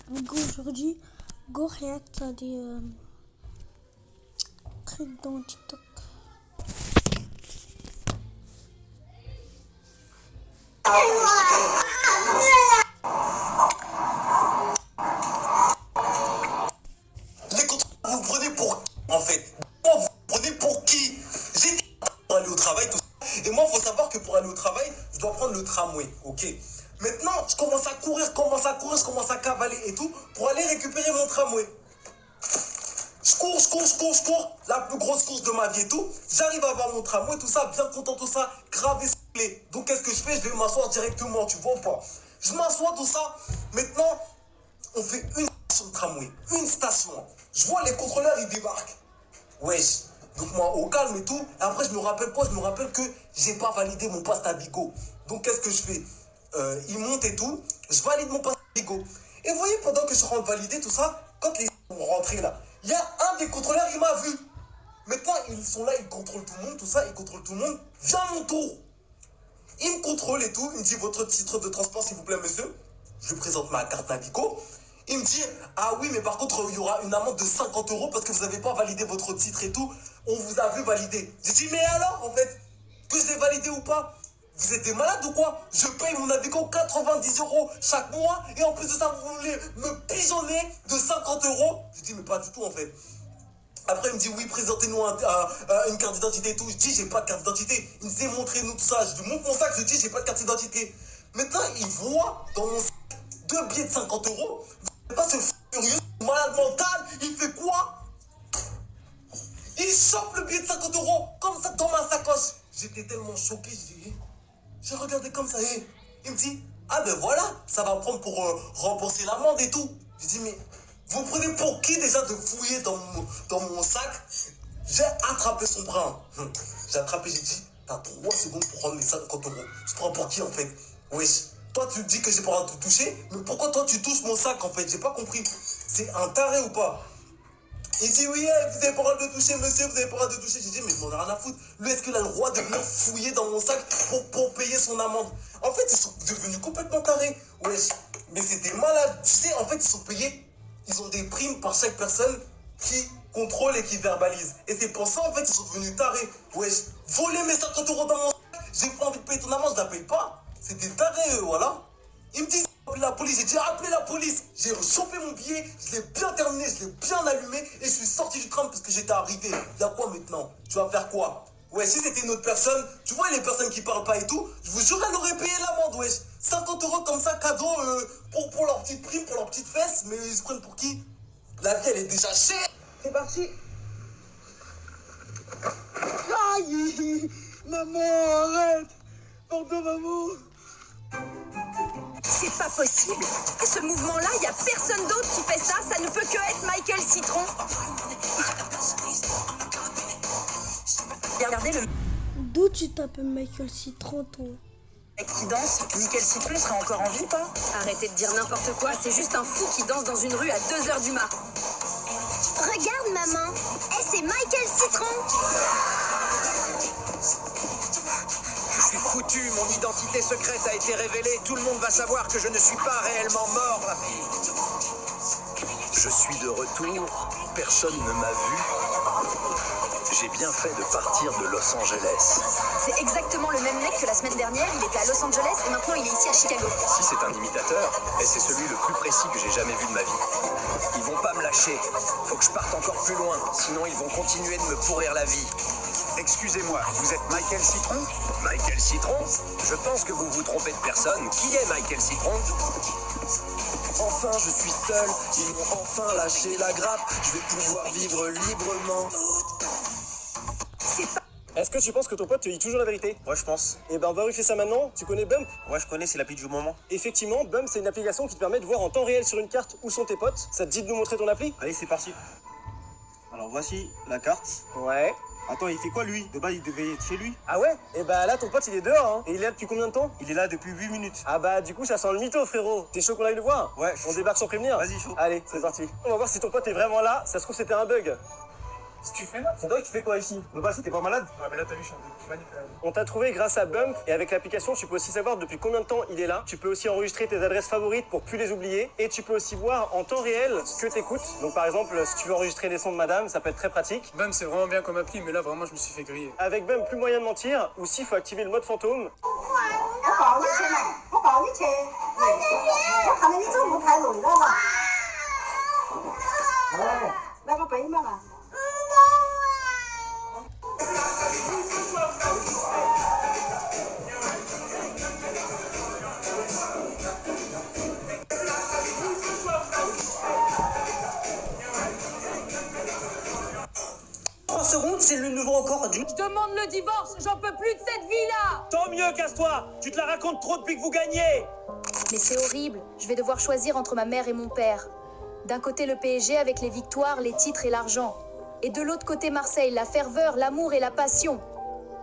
Donc aujourd'hui, go react à des trucs dans TikTok. Les contrôles, vous me prenez pour qui, en fait? Moi, vous me prenez pour qui? J'ai pour aller au travail, tout ça. Et moi, il faut savoir que pour aller au travail, je dois prendre le tramway, ok? Maintenant, je commence à courir, je commence à cavaler et tout pour aller récupérer mon tramway. Je cours, la plus grosse course de ma vie et tout. J'arrive à avoir mon tramway, tout ça, bien content, tout ça, gravé sur clé. Donc qu'est-ce que je fais? Je vais m'asseoir directement, tu vois ou pas? Je m'assois, tout ça. Maintenant, on fait une station de tramway, une station. Je vois les contrôleurs, ils débarquent. Wesh. Donc moi, au calme et tout. Et après, je me rappelle quoi? Je me rappelle que j'ai pas validé mon passe Navigo. Donc qu'est-ce que je fais? Ils montent et tout. Je valide mon passe Navigo. Et vous voyez, pendant que je rentre valider tout ça, quand les sont rentrés là, il y a un des contrôleurs, il m'a vu. Maintenant, ils sont là, ils contrôlent tout le monde, tout ça, ils contrôlent tout le monde. Vient mon tour. Il me contrôle et tout. Il me dit votre titre de transport, s'il vous plaît, monsieur. Je lui présente ma carte Navigo. Il me dit, ah oui, mais par contre, il y aura une amende de 50 euros parce que vous n'avez pas validé votre titre et tout. On vous a vu valider. J'ai dit, mais alors, en fait, que je l'ai validé ou pas? Vous êtes des malades ou quoi? Je paye mon Navigo 90 euros chaque mois et en plus de ça, vous voulez me pigeonner de 50 euros? J'ai dit, mais pas du tout, en fait. Après, il me dit, oui, présentez-nous une carte d'identité et tout. Je dis, j'ai pas de carte d'identité. Il me dit, montrez-nous tout ça. Je lui montre mon sac, je dis, j'ai pas de carte d'identité. Maintenant, il voit dans mon sac 2 billets de 50 euros. Vous savez pas ce furieux, ce malade mental, il fait quoi? Il chope le billet de 50 euros comme ça dans ma sacoche. J'étais tellement choqué, j'ai regardé comme ça. Et il me dit, ah ben voilà, ça va prendre pour rembourser l'amende et tout. Je dis, mais vous prenez pour qui déjà de fouiller dans mon sac? J'ai attrapé son bras. J'ai attrapé, j'ai dit, t'as 3 secondes pour rendre les 50 euros. Je prends pour qui en fait? Wesh, toi tu dis que j'ai pas le droit de te toucher, mais pourquoi toi tu touches mon sac en fait? J'ai pas compris. C'est un taré ou pas? Il dit oui, vous avez pas le droit de toucher, monsieur, vous avez pas le droit de toucher. J'ai dit, mais je m'en ai rien à foutre. Lui, est-ce qu'il a le droit de venir fouiller dans mon sac pour payer son amende? En fait, ils sont devenus complètement carrés. Wesh, mais c'est des malades. Tu sais, en fait, ils sont payés. Ils ont des primes par chaque personne qui contrôle et qui verbalise. Et c'est pour ça, en fait, ils sont devenus tarés. Wesh, voler mes 50 euros dans mon sac, j'ai pas envie de payer ton amende, je la paye pas. C'est des tarés, voilà. Ils me disent appelez la police, j'ai dit appelez la police. J'ai chopé mon billet, je l'ai bien terminé, je l'ai bien allumé et je suis sorti du tram parce que j'étais arrivé. Y'a quoi maintenant? Tu vas faire quoi? Ouais, si c'était une autre personne, tu vois les personnes qui parlent pas et tout, je vous jure elle aurait payé l'amende, wesh. 50 euros comme ça, cadeau pour leur petite prime, pour leur petite fesse, mais ils se prennent pour qui? La vie elle est déjà chère. C'est parti. Aïe, maman, arrête. Pardon, maman. C'est pas possible. Et ce mouvement-là, il n'y a personne d'autre qui fait ça. Ça ne peut que être Michael Citron. Regardez le D'où tu t'appelles Michael Citron, toi? mec qui danse. Michael Citron serait encore en vie, pas? Arrêtez de dire n'importe quoi. C'est juste un fou qui danse dans une rue à 2h du mat. Regarde, maman. Eh, c'est Michael Citron. Je suis foutu, mon identité secrète a été révélée. Tout le monde va savoir que je ne suis pas réellement mort. Je suis de retour. Personne ne m'a vu. J'ai bien fait de partir de Los Angeles. C'est exactement le même mec que la semaine dernière. Il était à Los Angeles et maintenant il est ici à Chicago. Si c'est un imitateur, et c'est celui le plus précis que j'ai jamais vu de ma vie. Ils vont pas me lâcher. Faut que je parte encore plus loin, sinon ils vont continuer de me pourrir la vie. Excusez-moi, vous êtes Michael Citron? Michael Citron? Je pense que vous vous trompez de personne. Qui est Michael Citron? Enfin, je suis seul. Ils m'ont enfin lâché la grappe. Je vais pouvoir vivre librement. Est-ce que tu penses que ton pote te dit toujours la vérité? Ouais, je pense. Eh ben, on va vérifier ça maintenant. Tu connais Bump? Ouais, je connais, c'est l'appli du moment. Effectivement, Bump, c'est une application qui te permet de voir en temps réel sur une carte où sont tes potes. Ça te dit de nous montrer ton appli? Allez, c'est parti. Alors, voici la carte. Ouais. Attends, il fait quoi, lui? De base, il devait être chez lui. Ah ouais? Eh ben là, ton pote, il est dehors, hein. Et il est là depuis combien de temps? Il est là depuis 8 minutes. Ah bah, du coup, ça sent le mytho, frérot. T'es chaud qu'on aille le voir? Ouais. On débarque sans prévenir? Vas-y, chaud. Allez, c'est parti. On va voir si ton pote est vraiment là. Ça se trouve, c'était un bug. Tu fais là? C'est toi qui fais quoi ici? Boba, c'était pas malade? Ouais, mais là, t'as vu, je suis un peu On t'a trouvé grâce à Bump et avec l'application, tu peux aussi savoir depuis combien de temps il est là. Tu peux aussi enregistrer tes adresses favorites pour plus les oublier. Et tu peux aussi voir en temps réel ce que t'écoutes. Donc par exemple, si tu veux enregistrer des sons de madame, ça peut être très pratique. Bam, c'est vraiment bien comme appli, mais là, vraiment, je me suis fait griller. Avec Bump, plus moyen de mentir. Ou s'il faut activer le mode fantôme. 我保你钱嘛，我保你钱，我看到你走路太累了嘛。哎，来个背嘛嘛。 3 secondes, c'est le nouveau record du... Je demande le divorce, j'en peux plus de cette vie-là. Tant mieux, casse-toi. Tu te la racontes trop depuis que vous gagnez. Mais c'est horrible, je vais devoir choisir entre ma mère et mon père. D'un côté le PSG avec les victoires, les titres et l'argent. Et de l'autre côté Marseille, la ferveur, l'amour et la passion.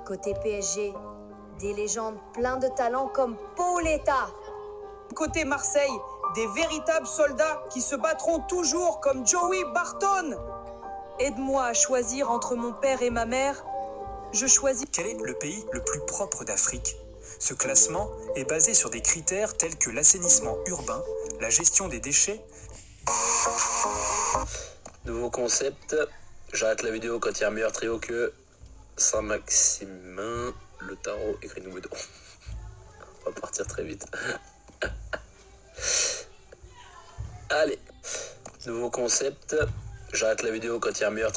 Côté PSG, des légendes plein de talent comme Paoletta. Côté Marseille, des véritables soldats qui se battront toujours comme Joey Barton. Aide-moi à choisir entre mon père et ma mère. Je choisis... Quel est le pays le plus propre d'Afrique? Ce classement est basé sur des critères tels que l'assainissement urbain, la gestion des déchets. Nouveau concept, j'arrête la vidéo quand il y a un meilleur trio que Saint-Maximin, le tarot et Greenwood. On va partir très vite. Allez, nouveau concept, j'arrête la vidéo quand il y a un meilleur trio.